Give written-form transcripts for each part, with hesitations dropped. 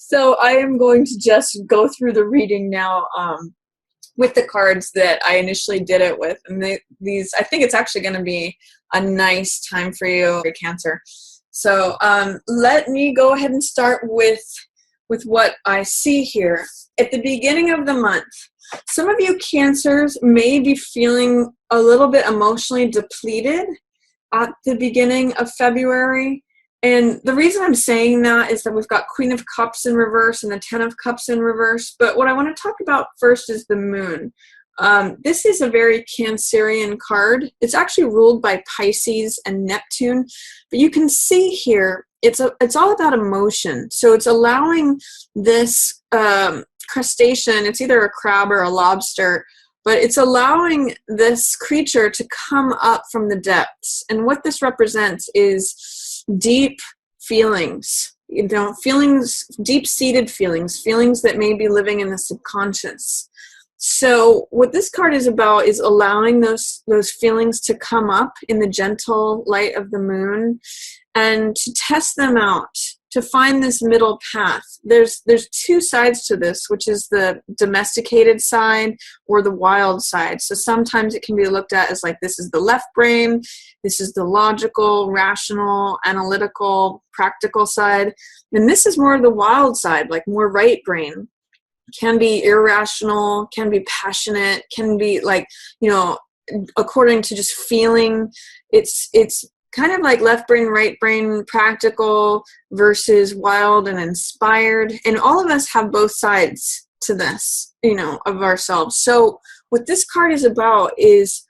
So I am going to just go through the reading now with the cards that I initially did it with. And these, I think it's actually going to be a nice time for you, for Cancer. So let me go ahead and start with what I see here. At the beginning of the month, some of you Cancers may be feeling a little bit emotionally depleted at the beginning of February. And the reason I'm saying that is that we've got Queen of Cups in reverse and the Ten of Cups in reverse. But what I want to talk about first is the moon. This is a very Cancerian card. It's actually ruled by Pisces and Neptune. But you can see here, it's all about emotion. So it's allowing this crustacean, it's either a crab or a lobster, but it's allowing this creature to come up from the depths. And what this represents is deep feelings, feelings, deep-seated feelings that may be living in the subconscious. So what this card is about is allowing those feelings to come up in the gentle light of the moon and to test them out, to find this middle path. There's two sides to this, which is the domesticated side or the wild side. So sometimes it can be looked at as like, this is the left brain, this is the logical, rational, analytical, practical side, and this is more of the wild side, like more right brain. Can be irrational, can be passionate, can be like, according to just feeling. It's kind of like left brain, right brain, practical versus wild and inspired. And all of us have both sides to this, of ourselves. So what this card is about is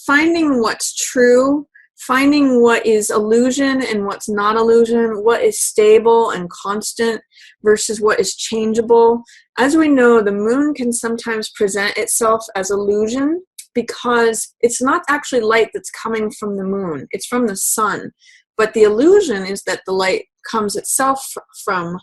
finding what's true, finding what is illusion and what's not illusion, what is stable and constant versus what is changeable. As we know, the moon can sometimes present itself as illusion because it's not actually light that's coming from the moon. It's from the sun. But the illusion is that the light comes itself from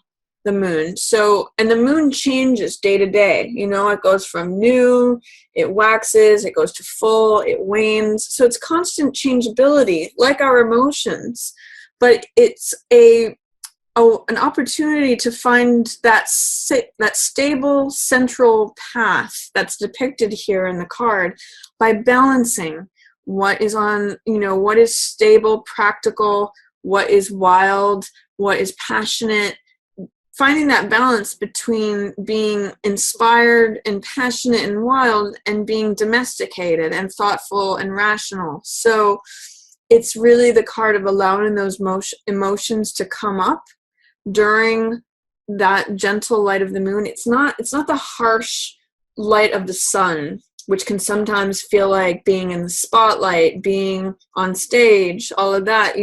the moon. So, and the moon changes day to day. It goes from new, it waxes, it goes to full, it wanes. So it's constant changeability, like our emotions. But it's an opportunity to find that stable central path that's depicted here in the card by balancing what is what is stable, practical, what is wild, what is passionate, finding that balance between being inspired and passionate and wild and being domesticated and thoughtful and rational. So it's really the card of allowing those emotions to come up during that gentle light of the moon. It's not the harsh light of the sun, which can sometimes feel like being in the spotlight, being on stage, all of that.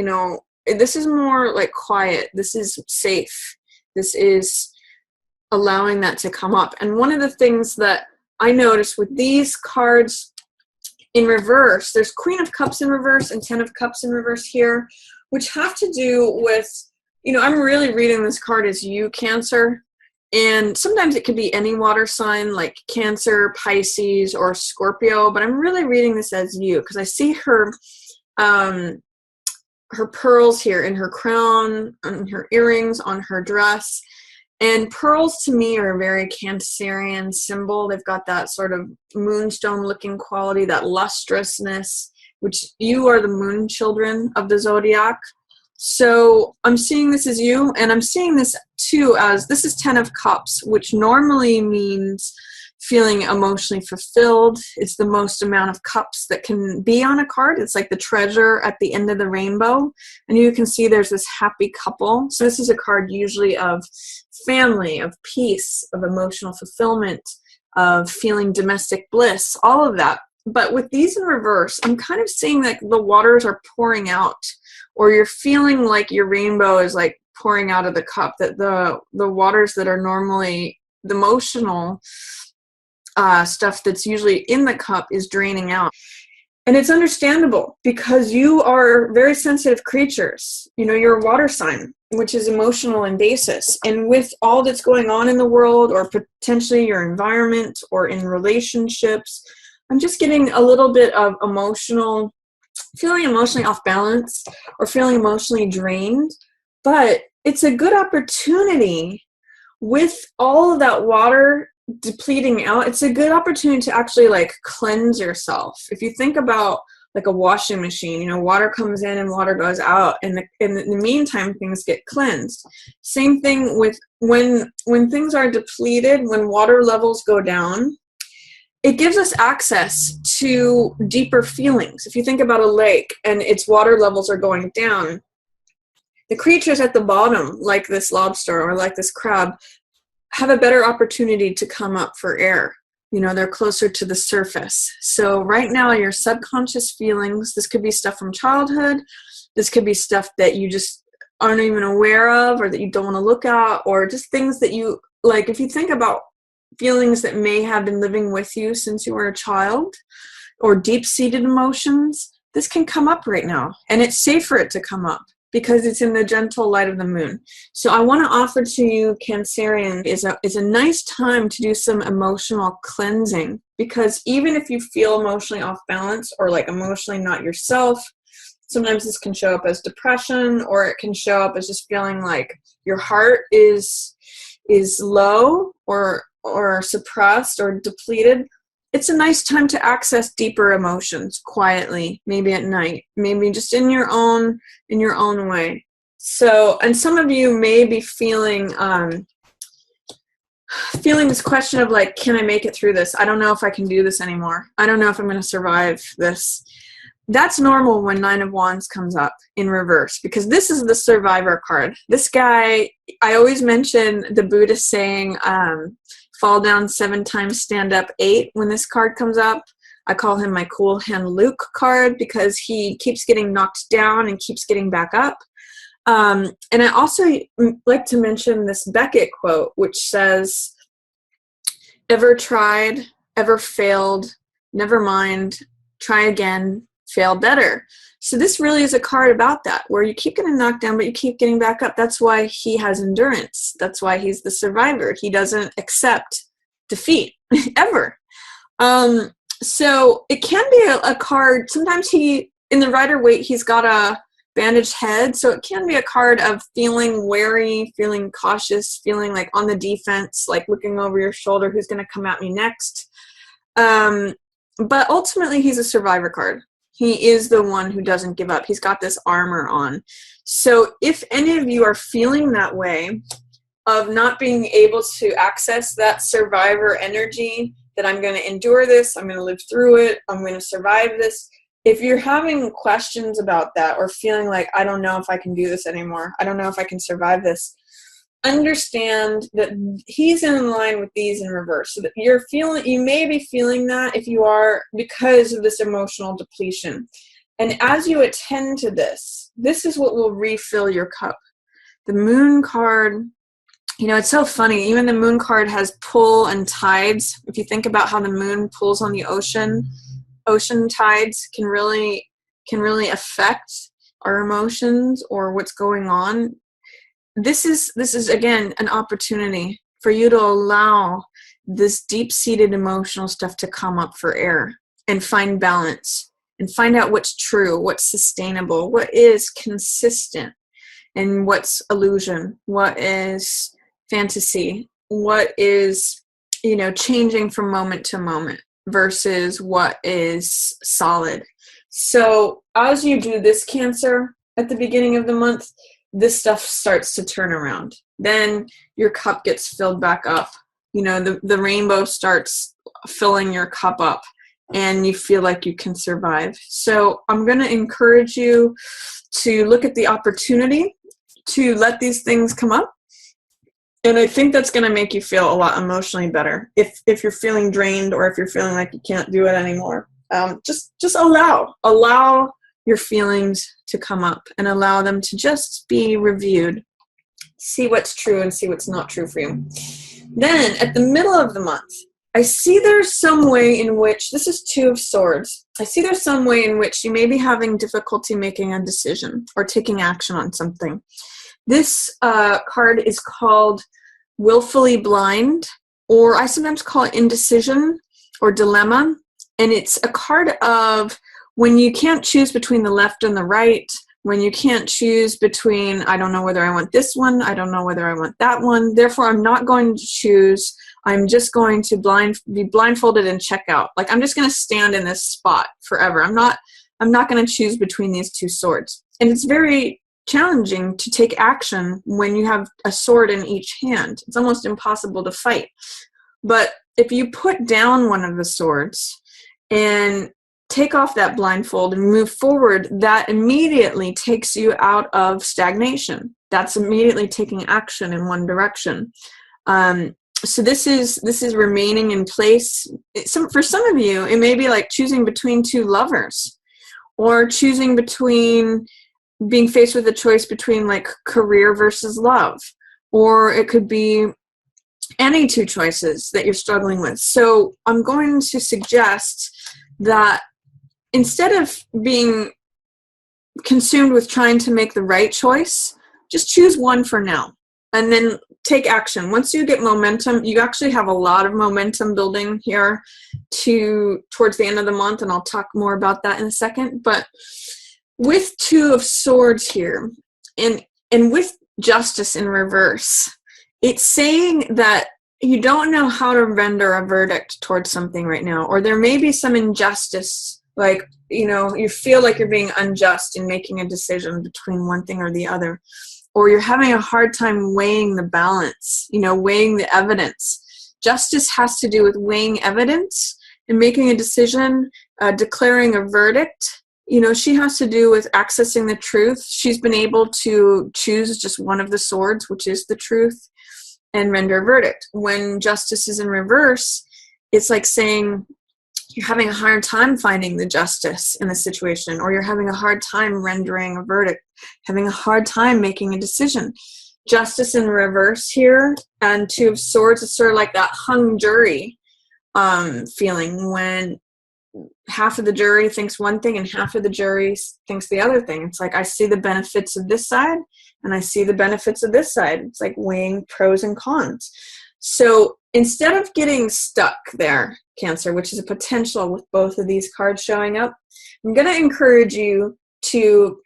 This is more like quiet. This is safe. This is allowing that to come up. And one of the things that I noticed with these cards in reverse, there's Queen of Cups in reverse and Ten of Cups in reverse here, which have to do with, I'm really reading this card as you, Cancer. And sometimes it could be any water sign like Cancer, Pisces, or Scorpio, but I'm really reading this as you because I see her pearls here in her crown, on her earrings, on her dress. And pearls to me are a very Cancerian symbol. They've got that sort of moonstone looking quality, that lustrousness, which you are the moon children of the zodiac. So I'm seeing this as you, and I'm seeing this too as, this is Ten of Cups, which normally means feeling emotionally fulfilled. It's the most amount of cups that can be on a card. It's like the treasure at the end of the rainbow. And you can see there's this happy couple. So this is a card usually of family, of peace, of emotional fulfillment, of feeling domestic bliss, all of that. But with these in reverse, I'm kind of seeing that the waters are pouring out, or you're feeling like your rainbow is like pouring out of the cup, that the waters that are normally the emotional stuff that's usually in the cup is draining out. And it's understandable because you are very sensitive creatures. You're a water sign, which is emotional in basis. And with all that's going on in the world, or potentially your environment or in relationships, I'm just getting a little bit of feeling emotionally off balance or feeling emotionally drained. But it's a good opportunity with all of that water depleting out, it's a good opportunity to actually like cleanse yourself. If you think about like a washing machine, you know, water comes in and water goes out, and in the meantime things get cleansed. Same thing with when things are depleted, when water levels go down, it gives us access to deeper feelings. If you think about a lake and its water levels are going down, the creatures at the bottom, like this lobster or like this crab, have a better opportunity to come up for air. You know, they're closer to the surface. So right now, your subconscious feelings, this could be stuff from childhood, this could be stuff that you just aren't even aware of or that you don't want to look at, or just things that you, like if you think about feelings that may have been living with you since you were a child, or deep-seated emotions, this can come up right now. And it's safe for it to come up because it's in the gentle light of the moon. So I want to offer to you, Cancerian, is a nice time to do some emotional cleansing, because even if you feel emotionally off balance or like emotionally not yourself, sometimes this can show up as depression, or it can show up as just feeling like your heart is low or suppressed or depleted. It's a nice time to access deeper emotions quietly, maybe at night, maybe just in your own way. So, and some of you may be feeling this question of like, can I make it through this? I don't know if I can do this anymore. I don't know if I'm going to survive this. That's normal when Nine of Wands comes up in reverse, because this is the survivor card. This guy, I always mention the Buddhist saying, fall down 7 times, stand up 8. When this card comes up, I call him my cool hand Luke card, because he keeps getting knocked down and keeps getting back up. And I also like to mention this Beckett quote, which says, ever tried, ever failed, never mind, try again, fail better. So this really is a card about that, where you keep getting knocked down, but you keep getting back up. That's why he has endurance. That's why he's the survivor. He doesn't accept defeat ever. So it can be a card. Sometimes in the Rider-Waite, he's got a bandaged head. So it can be a card of feeling wary, feeling cautious, feeling like on the defense, like looking over your shoulder, who's going to come at me next. But ultimately, he's a survivor card. He is the one who doesn't give up. He's got this armor on. So if any of you are feeling that way, of not being able to access that survivor energy, that I'm going to endure this, I'm going to live through it, I'm going to survive this. If you're having questions about that, or feeling like, I don't know if I can do this anymore, I don't know if I can survive this, understand that he's in line with these in reverse. So that you may be feeling that, if you are, because of this emotional depletion. And as you attend to this is what will refill your cup. The Moon card, you know, it's so funny. Even the Moon card has pull and tides. If you think about how the moon pulls on the ocean tides can really affect our emotions or what's going on. This is again an opportunity for you to allow this deep-seated emotional stuff to come up for air and find balance and find out what's true, what's sustainable, what is consistent, and what's illusion, what is fantasy, what is, you know, changing from moment to moment versus what is solid. So as you do this, Cancer, at the beginning of the month, this stuff starts to turn around. Then your cup gets filled back up. You know, the rainbow starts filling your cup up, and you feel like you can survive. So I'm going to encourage you to look at the opportunity to let these things come up. And I think that's going to make you feel a lot emotionally better. If you're feeling drained, or if you're feeling like you can't do it anymore, just allow your feelings to come up and allow them to just be reviewed. See what's true and see what's not true for you. Then at the middle of the month, I see there's some way in which, this is 2 of Swords. I see there's some way in which you may be having difficulty making a decision or taking action on something. This card is called Willfully Blind, or I sometimes call it indecision or dilemma. And it's a card of when you can't choose between the left and the right, when you can't choose between, I don't know whether I want this one, I don't know whether I want that one, therefore I'm not going to choose, I'm just going to be blindfolded and check out. Like, I'm just going to stand in this spot forever. I'm not going to choose between these two swords. And it's very challenging to take action when you have a sword in each hand. It's almost impossible to fight. But if you put down one of the swords and take off that blindfold and move forward, that immediately takes you out of stagnation. That's immediately taking action in one direction. So this is remaining in place. For some of you, it may be like choosing between two lovers, or choosing between being faced with a choice between like career versus love, or it could be any two choices that you're struggling with. So I'm going to suggest that instead of being consumed with trying to make the right choice, just choose one for now and then take action. Once you get momentum, you actually have a lot of momentum building here towards the end of the month, and I'll talk more about that in a second. But with Two of Swords here, and with Justice in reverse, it's saying that you don't know how to render a verdict towards something right now, or there may be some injustice, like, you know, you feel like you're being unjust in making a decision between one thing or the other, or you're having a hard time weighing the balance, you know, weighing the evidence. Justice has to do with weighing evidence and making a decision, declaring a verdict. You know, she has to do with accessing the truth. She's been able to choose just one of the swords, which is the truth, and render a verdict. When Justice is in reverse, it's like saying you're having a hard time finding the justice in a situation, or you're having a hard time rendering a verdict, having a hard time making a decision. Justice in reverse here and Two of Swords is sort of like that hung jury feeling, when half of the jury thinks one thing and half of the jury thinks the other thing. It's like, I see the benefits of this side and I see the benefits of this side. It's like weighing pros and cons. So instead of getting stuck there, Cancer, which is a potential with both of these cards showing up, I'm going to encourage you to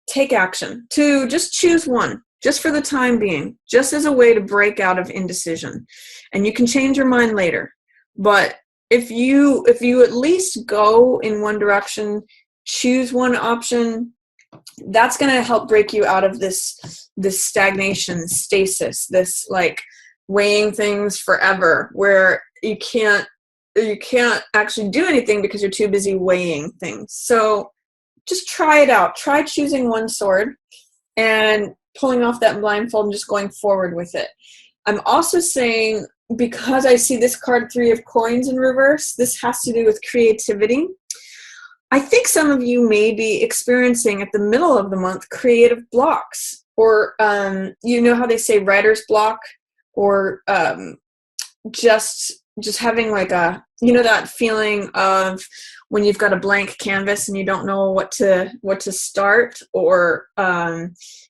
take action, to just choose one, just for the time being, just as a way to break out of indecision. And you can change your mind later. But if you at least go in one direction, choose one option, that's going to help break you out of this stagnation, stasis, this like weighing things forever, where you can't actually do anything because you're too busy weighing things. So just try it out. Try choosing one sword and pulling off that blindfold and just going forward with it. I'm also saying, because I see this card, Three of Coins in reverse, this has to do with creativity. I think some of you may be experiencing at the middle of the month creative blocks, or you know how they say writer's block, or just having like a, you know, that feeling of when you've got a blank canvas and you don't know what to start, or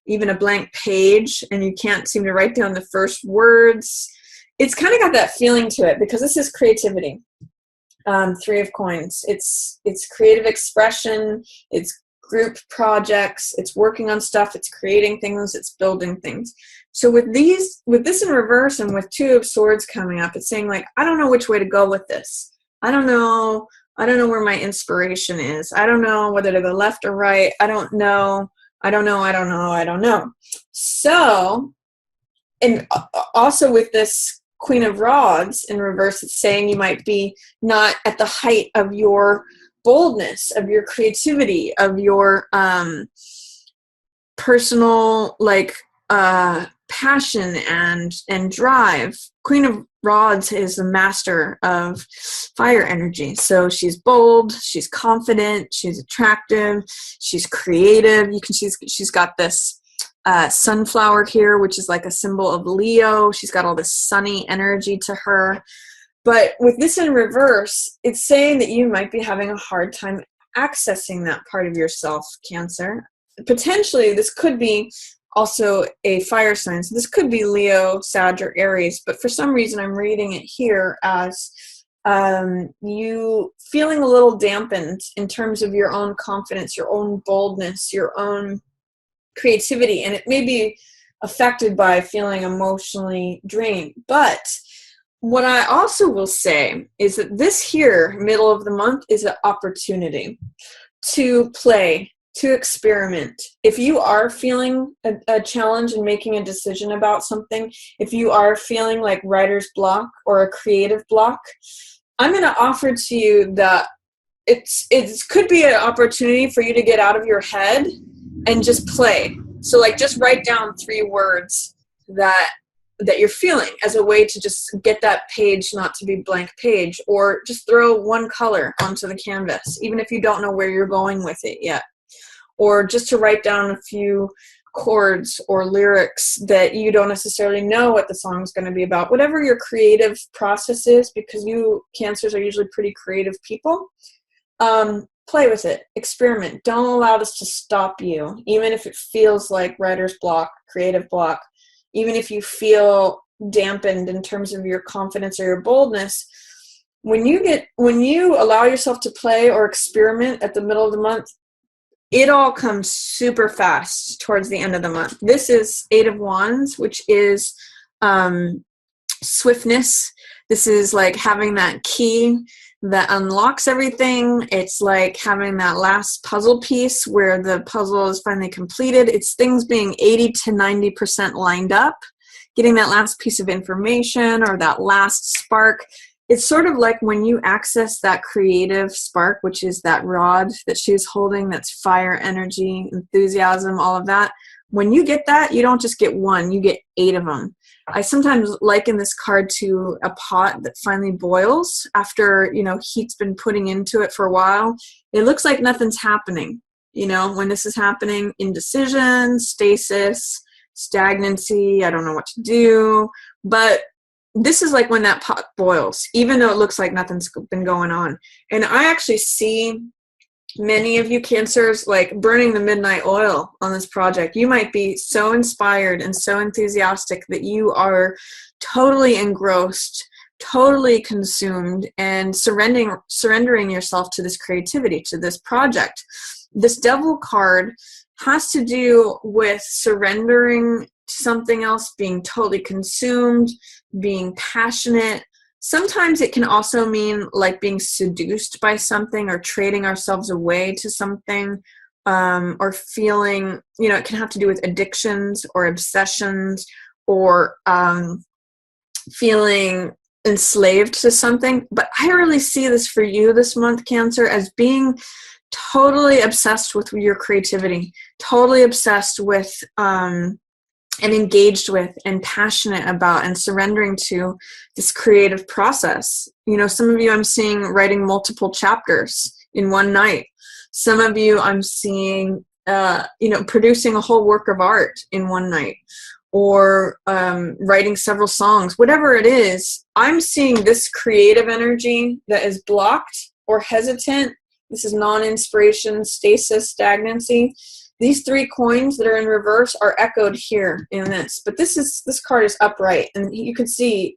even a blank page and you can't seem to write down the first words. It's kind of got that feeling to it because this is creativity. Three of Coins. It's creative expression. It's group projects. It's working on stuff. It's creating things. It's building things. So with this in reverse and with Two of Swords coming up, it's saying like, I don't know which way to go with this. I don't know where my inspiration is. I don't know whether to go left or right. I don't know. So, and also with this Queen of Rods in reverse, it's saying you might be not at the height of your boldness, of your creativity, of your personal like passion and drive. Queen of Rods is the master of fire energy. So she's bold, she's confident, she's attractive, she's creative. She's got this sunflower here, which is like a symbol of Leo. She's got all this sunny energy to her. But with this in reverse, it's saying that you might be having a hard time accessing that part of yourself, Cancer. Potentially, this could be also a fire sign. So this could be Leo, Sag, or Aries. But for some reason, I'm reading it here as you feeling a little dampened in terms of your own confidence, your own boldness, your own creativity, and it may be affected by feeling emotionally drained. But what I also will say is that this here, middle of the month, is an opportunity to play, to experiment. If you are feeling a challenge in making a decision about something, if you are feeling like writer's block or a creative block, I'm going to offer to you that it could be an opportunity for you to get out of your head and just play. So like just write down 3 words that you're feeling as a way to just get that page not to be blank page, or just throw 1 color onto the canvas, even if you don't know where you're going with it yet, or just to write down a few chords or lyrics that you don't necessarily know what the song's going to be about. Whatever your creative process is, because you Cancers are usually pretty creative people, play with it, experiment. Don't allow this to stop you, even if it feels like writer's block, creative block, even if you feel dampened in terms of your confidence or your boldness. When you allow yourself to play or experiment at the middle of the month, it all comes super fast towards the end of the month. This is 8 of Wands, which is swiftness. This is like having that key that unlocks everything. It's like having that last puzzle piece where the puzzle is finally completed. It's things being 80 to 90% lined up, getting that last piece of information or that last spark. It's sort of like when you access that creative spark, which is that rod that she's holding, that's fire, energy, enthusiasm, all of that. When you get that, you don't just get 1, you get 8 of them. I sometimes liken this card to a pot that finally boils after, heat's been putting into it for a while. It looks like nothing's happening. When this is happening, indecision, stasis, stagnancy, I don't know what to do. But this is like when that pot boils, even though it looks like nothing's been going on. And I actually see many of you Cancers like burning the midnight oil on this project. You might be so inspired and so enthusiastic that you are totally engrossed, totally consumed, and surrendering yourself to this creativity, to this project. This Devil card has to do with surrendering to something else, being totally consumed, being passionate. Sometimes it can also mean like being seduced by something or trading ourselves away to something, or feeling, it can have to do with addictions or obsessions, or feeling enslaved to something. But I really see this for you this month, Cancer, as being totally obsessed with your creativity, totally obsessed with and engaged with and passionate about and surrendering to this creative process. Some of you I'm seeing writing multiple chapters in one night. Some of you I'm seeing, producing a whole work of art in one night, or writing several songs. Whatever it is, I'm seeing this creative energy that is blocked or hesitant. This is non-inspiration, stasis, stagnancy. These 3 coins that are in reverse are echoed here in this. But this card is upright, and you can see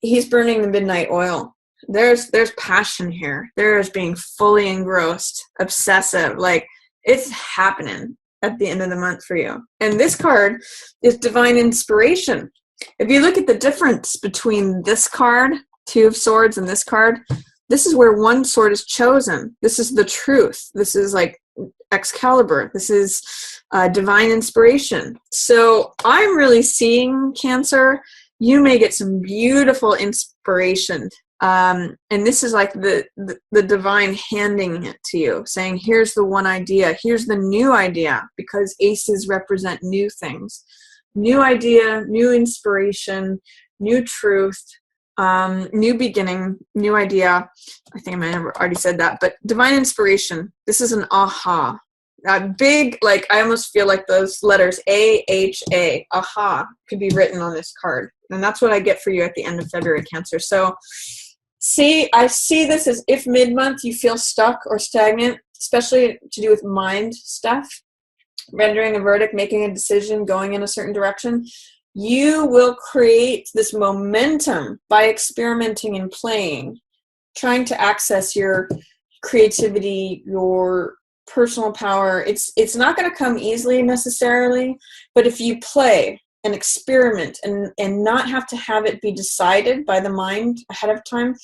he's burning the midnight oil. There's passion here. There's being fully engrossed, obsessive. Like, it's happening at the end of the month for you. And this card is divine inspiration. If you look at the difference between this card, 2 of Swords, and this card, this is where one sword is chosen. This is the truth. This is like Excalibur. This is divine inspiration. So I'm really seeing, Cancer, you may get some beautiful inspiration. And this is like the divine handing it to you, saying, here's the one idea, here's the new idea, because aces represent new things. New idea, new inspiration, new truth, new beginning, new idea. I think I might have already said that, but divine inspiration. This is an aha. Big, like, I almost feel like those letters A-H-A, aha, could be written on this card. And that's what I get for you at the end of February, Cancer. So I see this as if mid-month you feel stuck or stagnant, especially to do with mind stuff, rendering a verdict, making a decision, going in a certain direction. You will create this momentum by experimenting and playing trying to access your creativity, your personal power, it's not going to come easily necessarily, but if you play and experiment and not have to have it be decided by the mind ahead of time,